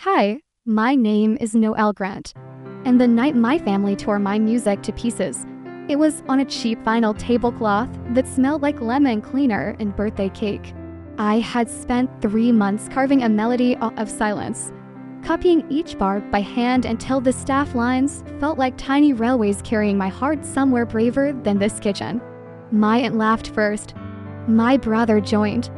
Hi, my name is Noelle Grant, and the night my family tore my music to pieces, it was on a cheap vinyl tablecloth that smelled like lemon cleaner and birthday cake. I had spent 3 months carving a melody of silence, copying each bar by hand until the staff lines felt like tiny railways carrying my heart somewhere braver than this kitchen. My aunt laughed first. My brother joined.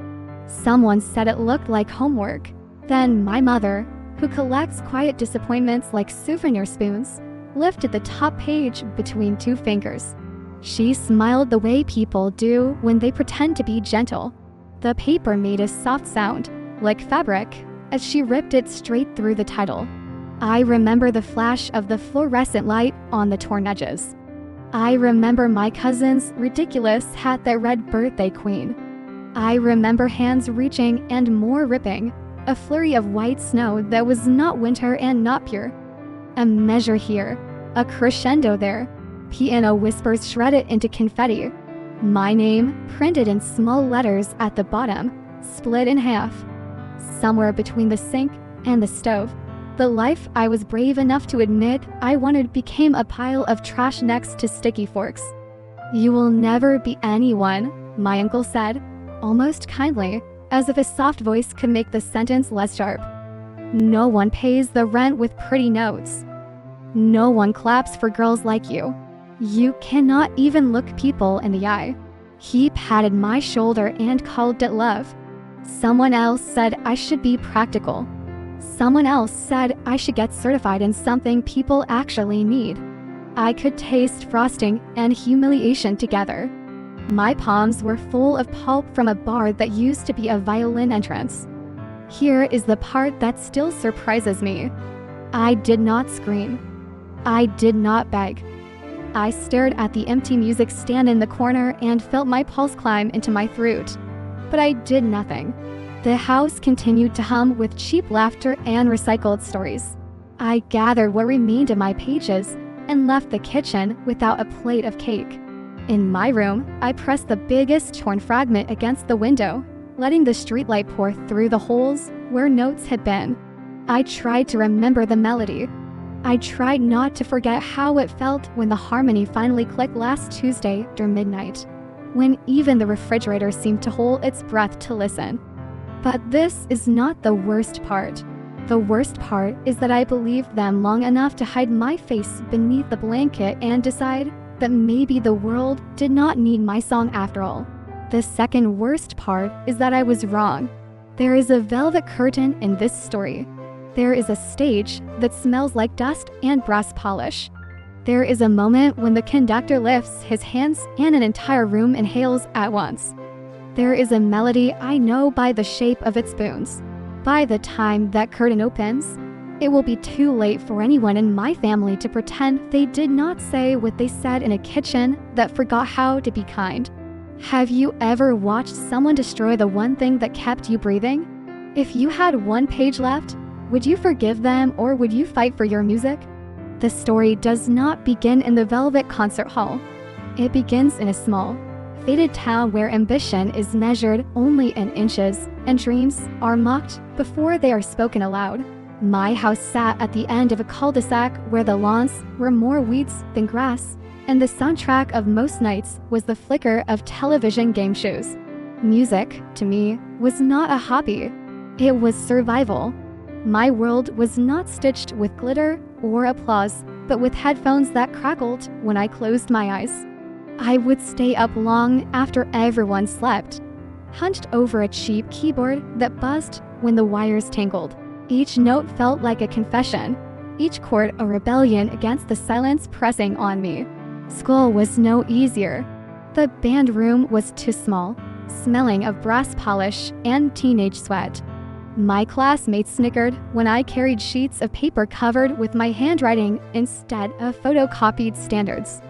Someone said it looked like homework. Then my mother, who collects quiet disappointments like souvenir spoons, lifted the top page between 2 fingers. She smiled the way people do when they pretend to be gentle. The paper made a soft sound, like fabric, as she ripped it straight through the title. I remember the flash of the fluorescent light on the torn edges. I remember my cousin's ridiculous hat that read Birthday Queen. I remember hands reaching and more ripping, a flurry of white snow that was not winter and not pure. A measure here, a crescendo there, piano whispers shredded into confetti. My name, printed in small letters at the bottom, split in half. Somewhere between the sink and the stove, the life I was brave enough to admit I wanted became a pile of trash next to sticky forks. "You will never be anyone," my uncle said, almost kindly, as if a soft voice could make the sentence less sharp. "No one pays the rent with pretty notes. No one claps for girls like you. You cannot even look people in the eye." He patted my shoulder and called it love. Someone else said I should be practical. Someone else said I should get certified in something people actually need. I could taste frosting and humiliation together. My palms were full of pulp from a bar that used to be a violin entrance. Here is the part that still surprises me. I did not scream. I did not beg. I stared at the empty music stand in the corner and felt my pulse climb into my throat. But I did nothing. The house continued to hum with cheap laughter and recycled stories. I gathered what remained of my pages and left the kitchen without a plate of cake. In my room, I pressed the biggest torn fragment against the window, letting the streetlight pour through the holes where notes had been. I tried to remember the melody. I tried not to forget how it felt when the harmony finally clicked last Tuesday during midnight, when even the refrigerator seemed to hold its breath to listen. But this is not the worst part. The worst part is that I believed them long enough to hide my face beneath the blanket and decide that maybe the world did not need my song after all. The second worst part is that I was wrong. There is a velvet curtain in this story. There is a stage that smells like dust and brass polish. There is a moment when the conductor lifts his hands and an entire room inhales at once. There is a melody I know by the shape of its spoons. By the time that curtain opens, it will be too late for anyone in my family to pretend they did not say what they said in a kitchen that forgot how to be kind. Have you ever watched someone destroy the one thing that kept you breathing? If you had 1 page left, would you forgive them or would you fight for your music? The story does not begin in the Velvet Concert Hall. It begins in a small, faded town where ambition is measured only in inches and dreams are mocked before they are spoken aloud. My house sat at the end of a cul-de-sac where the lawns were more weeds than grass, and the soundtrack of most nights was the flicker of television game shows. Music, to me, was not a hobby. It was survival. My world was not stitched with glitter or applause, but with headphones that crackled when I closed my eyes. I would stay up long after everyone slept, hunched over a cheap keyboard that buzzed when the wires tangled. Each note felt like a confession, each chord a rebellion against the silence pressing on me. School was no easier. The band room was too small, smelling of brass polish and teenage sweat. My classmates snickered when I carried sheets of paper covered with my handwriting instead of photocopied standards.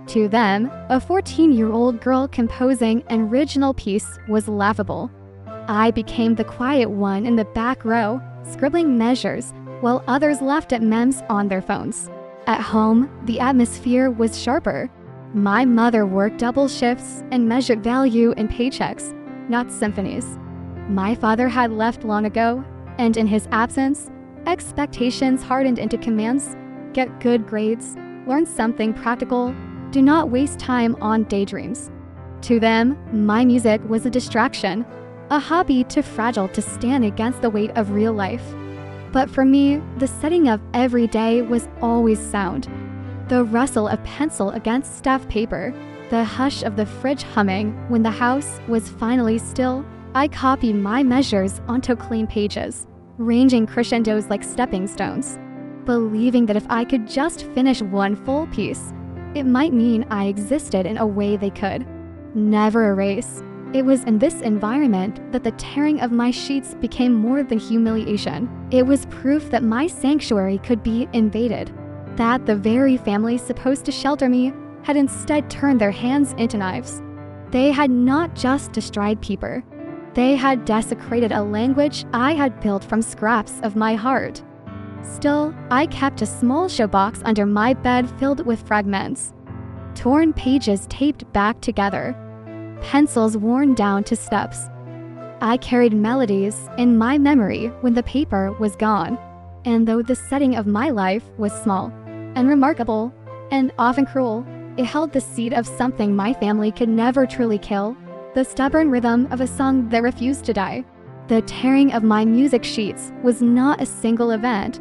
To them, a 14-year-old girl composing an original piece was laughable. I became the quiet one in the back row, scribbling measures, while others laughed at memes on their phones. At home, the atmosphere was sharper. My mother worked double shifts and measured value in paychecks, not symphonies. My father had left long ago, and in his absence, Expectations hardened into commands: get good grades, learn something practical, do not waste time on daydreams. To them, my music was a distraction, a hobby too fragile to stand against the weight of real life. But for me, the setting of every day was always sound. The rustle of pencil against staff paper, the hush of the fridge humming when the house was finally still. I copied my measures onto clean pages, ranging crescendos like stepping stones, believing that if I could just finish one full piece, it might mean I existed in a way they could never erase. It was in this environment that the tearing of my sheets became more than humiliation. It was proof that my sanctuary could be invaded, that the very family supposed to shelter me had instead turned their hands into knives. They had not just destroyed paper, they had desecrated a language I had built from scraps of my heart. Still, I kept a small showbox under my bed filled with fragments, torn pages taped back together, pencils worn down to stubs. I carried melodies in my memory when the paper was gone, and though the setting of my life was small and remarkable and often cruel, it held the seed of something my family could never truly kill, the stubborn rhythm of a song that refused to die. The tearing of my music sheets was not a single event,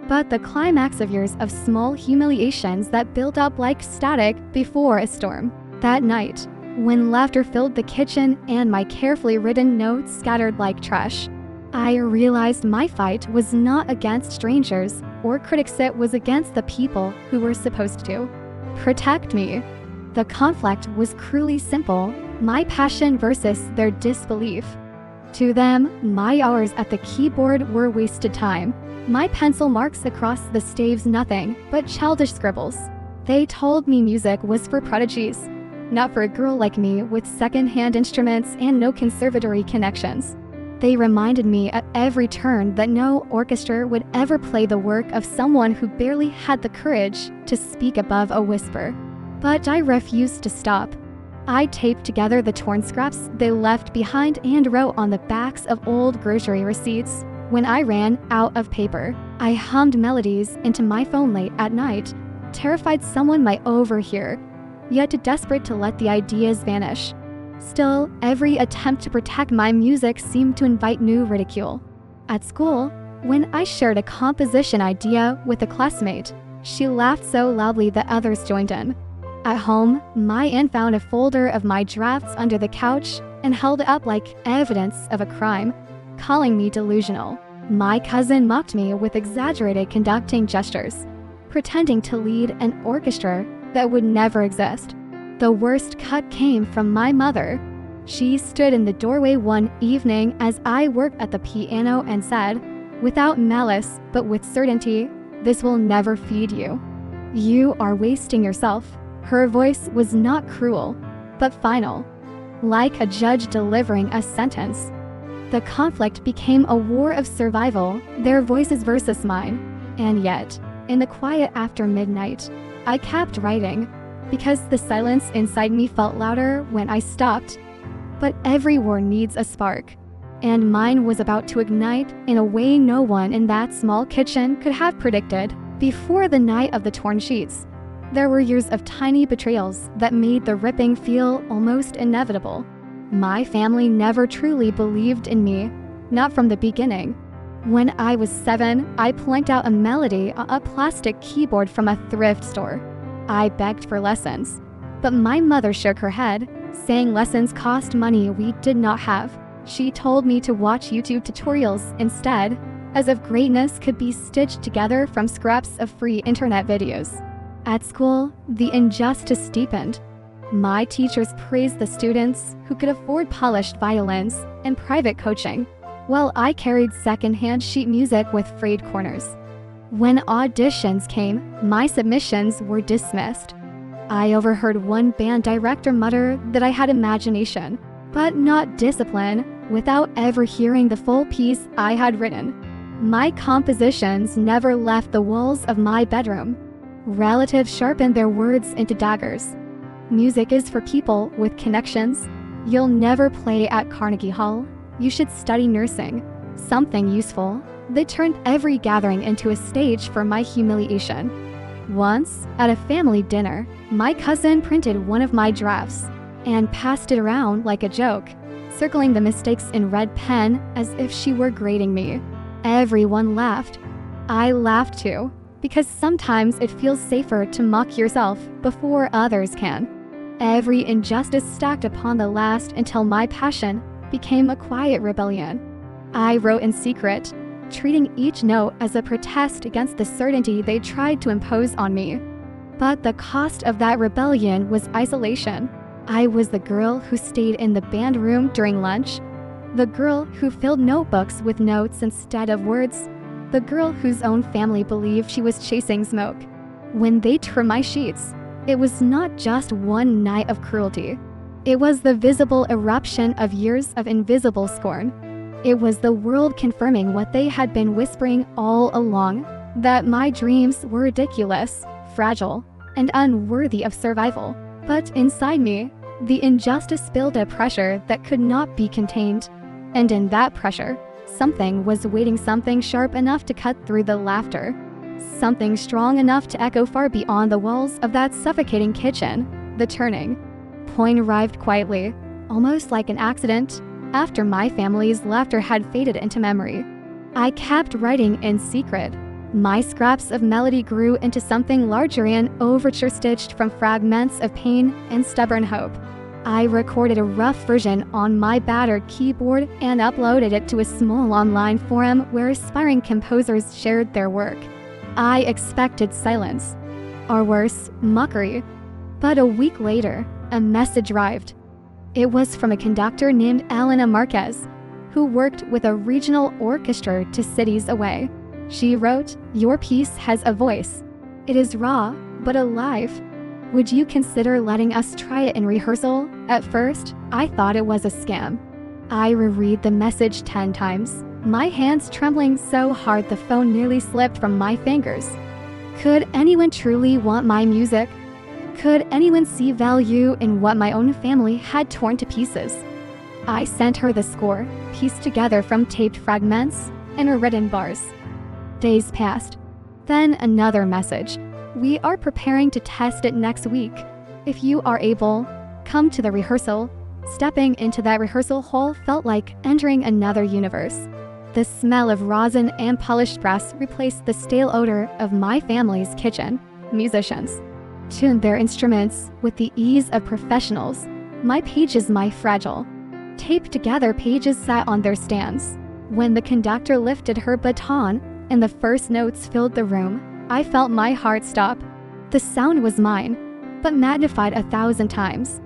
but the climax of years of small humiliations that built up like static before a storm. That night, when laughter filled the kitchen and my carefully written notes scattered like trash, I realized my fight was not against strangers or critics, it was against the people who were supposed to protect me. The conflict was cruelly simple, my passion versus their disbelief. To them, my hours at the keyboard were wasted time, my pencil marks across the staves nothing but childish scribbles. They told me music was for prodigies, not for a girl like me with second-hand instruments and no conservatory connections. They reminded me at every turn that no orchestra would ever play the work of someone who barely had the courage to speak above a whisper. But I refused to stop. I taped together the torn scraps they left behind and wrote on the backs of old grocery receipts. When I ran out of paper, I hummed melodies into my phone late at night, terrified someone might overhear, yet desperate to let the ideas vanish. Still, every attempt to protect my music seemed to invite new ridicule. At school, when I shared a composition idea with a classmate, she laughed so loudly that others joined in. At home, my aunt found a folder of my drafts under the couch and held it up like evidence of a crime, calling me delusional. My cousin mocked me with exaggerated conducting gestures, pretending to lead an orchestra that would never exist. The worst cut came from my mother. She stood in the doorway one evening as I worked at the piano and said, without malice but with certainty, "This will never feed you. You are wasting yourself." Her voice was not cruel, but final, like a judge delivering a sentence. The conflict became a war of survival, their voices versus mine. And yet, in the quiet after midnight, I kept writing, because the silence inside me felt louder when I stopped. But every war needs a spark, and mine was about to ignite in a way no one in that small kitchen could have predicted. Before the night of the torn sheets, there were years of tiny betrayals that made the ripping feel almost inevitable. My family never truly believed in me, not from the beginning. When I was 7, I planked out a melody on a plastic keyboard from a thrift store. I begged for lessons, but my mother shook her head, saying lessons cost money we did not have. She told me to watch YouTube tutorials instead, as if greatness could be stitched together from scraps of free internet videos. At school, the injustice deepened. My teachers praised the students who could afford polished violins and private coaching, while I carried second-hand sheet music with frayed corners. When auditions came, my submissions were dismissed. I overheard one band director mutter that I had imagination, but not discipline, without ever hearing the full piece I had written. My compositions never left the walls of my bedroom. Relatives sharpened their words into daggers. Music is for people with connections. You'll never play at Carnegie Hall. You should study nursing, something useful, They turned every gathering into a stage for my humiliation. Once, at a family dinner, my cousin printed one of my drafts and passed it around like a joke, circling the mistakes in red pen as if she were grading me. Everyone laughed. I laughed too, because sometimes it feels safer to mock yourself before others can. Every injustice stacked upon the last until my passion became a quiet rebellion. I wrote in secret, treating each note as a protest against the certainty they tried to impose on me. But the cost of that rebellion was isolation. I was the girl who stayed in the band room during lunch, the girl who filled notebooks with notes instead of words, the girl whose own family believed she was chasing smoke. When they tore my sheets, it was not just one night of cruelty. It was the visible eruption of years of invisible scorn. It was the world confirming what they had been whispering all along, that my dreams were ridiculous, fragile, and unworthy of survival. But inside me, the injustice built a pressure that could not be contained. And in that pressure, something was waiting, something sharp enough to cut through the laughter. Something strong enough to echo far beyond the walls of that suffocating kitchen. The turning point arrived quietly, almost like an accident, after my family's laughter had faded into memory. I kept writing in secret. My scraps of melody grew into something larger, an overture stitched from fragments of pain and stubborn hope. I recorded a rough version on my battered keyboard and uploaded it to a small online forum where aspiring composers shared their work. I expected silence, or worse, mockery. But a week later, a message arrived. It was from a conductor named Elena Marquez, who worked with a regional orchestra 2 cities away. She wrote, "Your piece has a voice. It is raw, but alive. Would you consider letting us try it in rehearsal?" At first, I thought it was a scam. I reread the message 10 times, my hands trembling so hard the phone nearly slipped from my fingers. Could anyone truly want my music? Could anyone see value in what my own family had torn to pieces? I sent her the score, pieced together from taped fragments and written bars. Days passed. Then another message. "We are preparing to test it next week. If you are able, come to the rehearsal." Stepping into that rehearsal hall felt like entering another universe. The smell of rosin and polished brass replaced the stale odor of my family's kitchen. Musicians tuned their instruments with the ease of professionals. My pages, my fragile, taped together pages sat on their stands. When the conductor lifted her baton and the first notes filled the room, I felt my heart stop. The sound was mine, but magnified 1,000 times.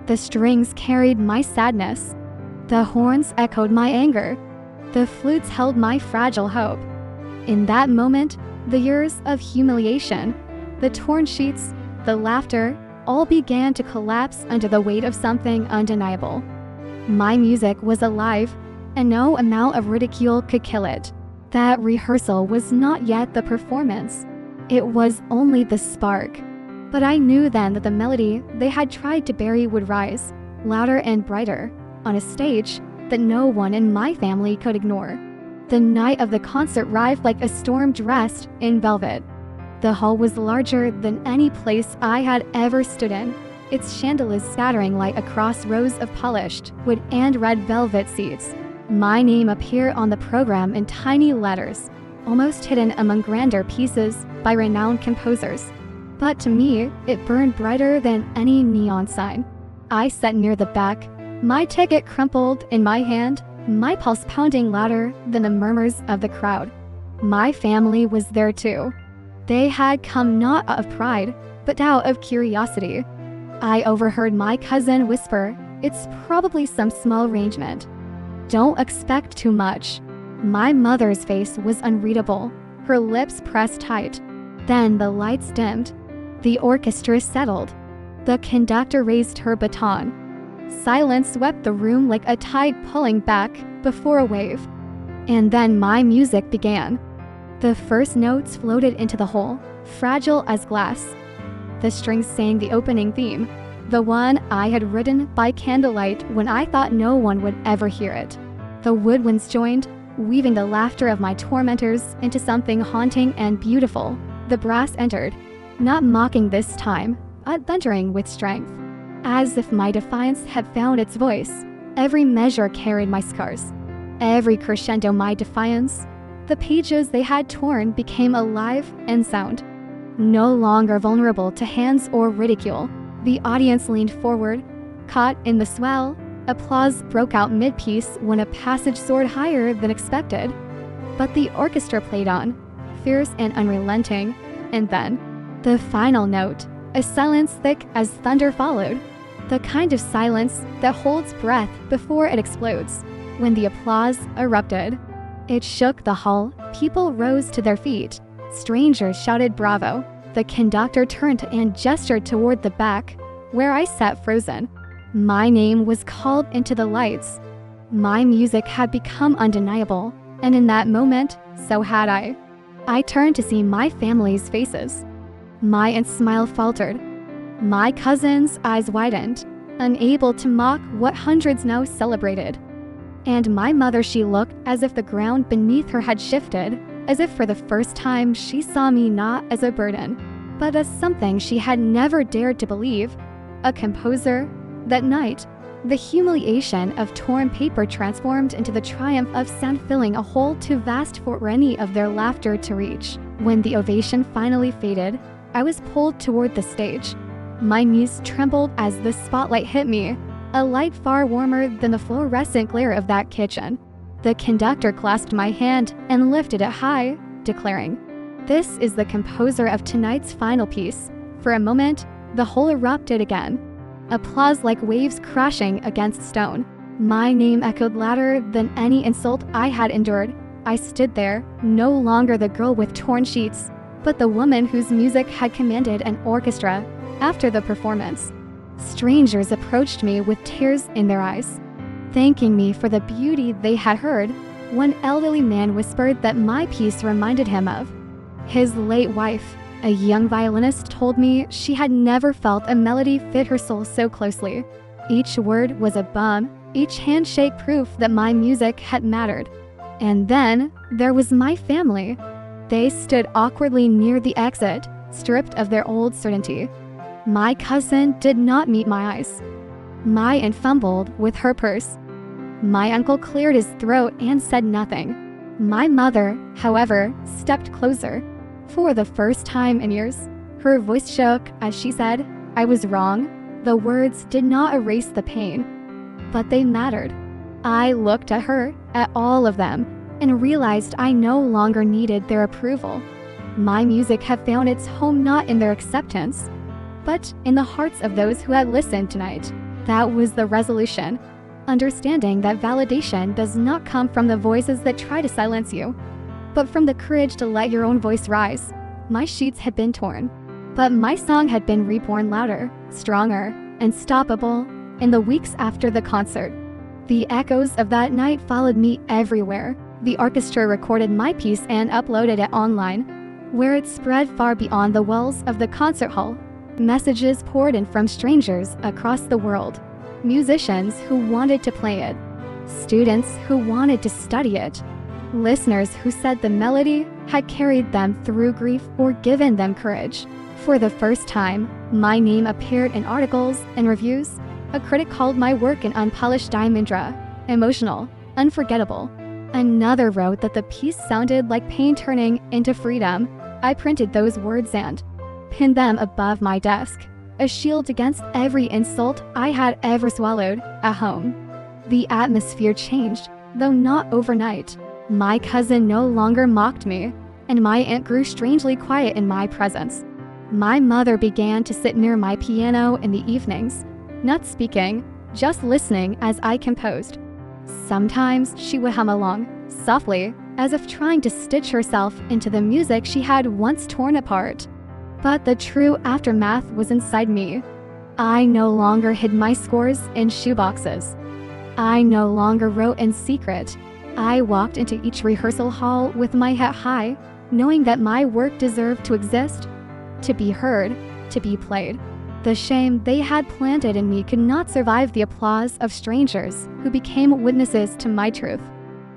The strings carried my sadness. The horns echoed my anger. The flutes held my fragile hope. In that moment, the years of humiliation, the torn sheets, the laughter, all began to collapse under the weight of something undeniable. My music was alive, and no amount of ridicule could kill it. That rehearsal was not yet the performance. It was only the spark. But I knew then that the melody they had tried to bury would rise, louder and brighter, on a stage that no one in my family could ignore. The night of the concert arrived like a storm dressed in velvet. The hall was larger than any place I had ever stood in, its chandeliers scattering light across rows of polished wood and red velvet seats. My name appeared on the program in tiny letters, almost hidden among grander pieces by renowned composers. But to me, it burned brighter than any neon sign. I sat near the back, my ticket crumpled in my hand, my pulse pounding louder than the murmurs of the crowd. My family was there too. They had come not out of pride, but out of curiosity. I overheard my cousin whisper, "It's probably some small arrangement. Don't expect too much." My mother's face was unreadable, her lips pressed tight. Then the lights dimmed. The orchestra settled. The conductor raised her baton. Silence swept the room like a tide pulling back before a wave. And then my music began. The first notes floated into the hole, fragile as glass. The strings sang the opening theme, the one I had written by candlelight when I thought no one would ever hear it. The woodwinds joined, weaving the laughter of my tormentors into something haunting and beautiful. The brass entered, not mocking this time, but thundering with strength. As if my defiance had found its voice, every measure carried my scars. Every crescendo my defiance. The pages they had torn became alive and sound. No longer vulnerable to hands or ridicule, the audience leaned forward, caught in the swell. Applause broke out mid-piece when a passage soared higher than expected. But the orchestra played on, fierce and unrelenting, and then, the final note, a silence thick as thunder followed, the kind of silence that holds breath before it explodes. When the applause erupted, it shook the hall. People rose to their feet. Strangers shouted bravo. The conductor turned and gestured toward the back, where I sat frozen. My name was called into the lights. My music had become undeniable, and in that moment, so had I. I turned to see my family's faces. My aunt's smile faltered. My cousin's eyes widened, unable to mock what hundreds now celebrated. And my mother, she looked as if the ground beneath her had shifted, as if for the first time she saw me not as a burden, but as something she had never dared to believe, a composer. That night, the humiliation of torn paper transformed into the triumph of sound, filling a hole too vast for any of their laughter to reach. When the ovation finally faded, I was pulled toward the stage. My knees trembled as the spotlight hit me, a light far warmer than the fluorescent glare of that kitchen. The conductor clasped my hand and lifted it high, declaring, "This is the composer of tonight's final piece." For a moment, the whole erupted again. Applause like waves crashing against stone. My name echoed louder than any insult I had endured. I stood there, no longer the girl with torn sheets, but the woman whose music had commanded an orchestra. After the performance, strangers approached me with tears in their eyes, thanking me for the beauty they had heard. One elderly man whispered that my piece reminded him of his late wife. A young violinist told me she had never felt a melody fit her soul so closely. Each word was a balm, each handshake proof that my music had mattered. And then there was my family. They stood awkwardly near the exit, stripped of their old certainty. My cousin did not meet my eyes. My aunt fumbled with her purse. My uncle cleared his throat and said nothing. My mother, however, stepped closer. For the first time in years, her voice shook as she said, "I was wrong." The words did not erase the pain, but they mattered. I looked at her, at all of them, and realized I no longer needed their approval. My music had found its home not in their acceptance, but in the hearts of those who had listened tonight. That was the resolution. Understanding that validation does not come from the voices that try to silence you, but from the courage to let your own voice rise. My sheets had been torn, but my song had been reborn louder, stronger, unstoppable. In the weeks after the concert, the echoes of that night followed me everywhere. The orchestra recorded my piece and uploaded it online, where it spread far beyond the walls of the concert hall. Messages poured in from strangers across the world, musicians who wanted to play it, students who wanted to study it, listeners who said the melody had carried them through grief or given them courage. For the first time, my name appeared in articles and reviews. A critic called my work an unpolished diamond, emotional, unforgettable. Another wrote that the piece sounded like pain turning into freedom. I printed those words and pinned them above my desk, a shield against every insult I had ever swallowed at home. The atmosphere changed, though not overnight. My cousin no longer mocked me, and my aunt grew strangely quiet in my presence. My mother began to sit near my piano in the evenings, not speaking, just listening as I composed. Sometimes she would hum along, softly, as if trying to stitch herself into the music she had once torn apart. But the true aftermath was inside me. I no longer hid my scores in shoeboxes. I no longer wrote in secret. I walked into each rehearsal hall with my head high, knowing that my work deserved to exist, to be heard, to be played. The shame they had planted in me could not survive the applause of strangers who became witnesses to my truth.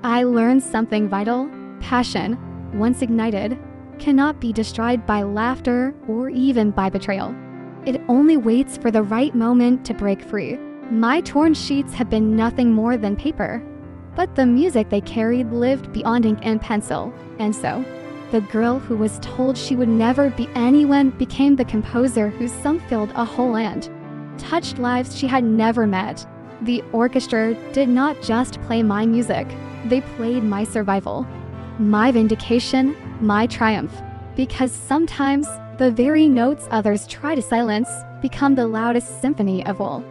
I learned something vital. Passion, once ignited, cannot be destroyed by laughter or even by betrayal. It only waits for the right moment to break free. My torn sheets have been nothing more than paper, but the music they carried lived beyond ink and pencil, and so, the girl who was told she would never be anyone became the composer whose song filled a whole land, touched lives she had never met. The orchestra did not just play my music, they played my survival, my vindication, my triumph. Because sometimes, the very notes others try to silence become the loudest symphony of all.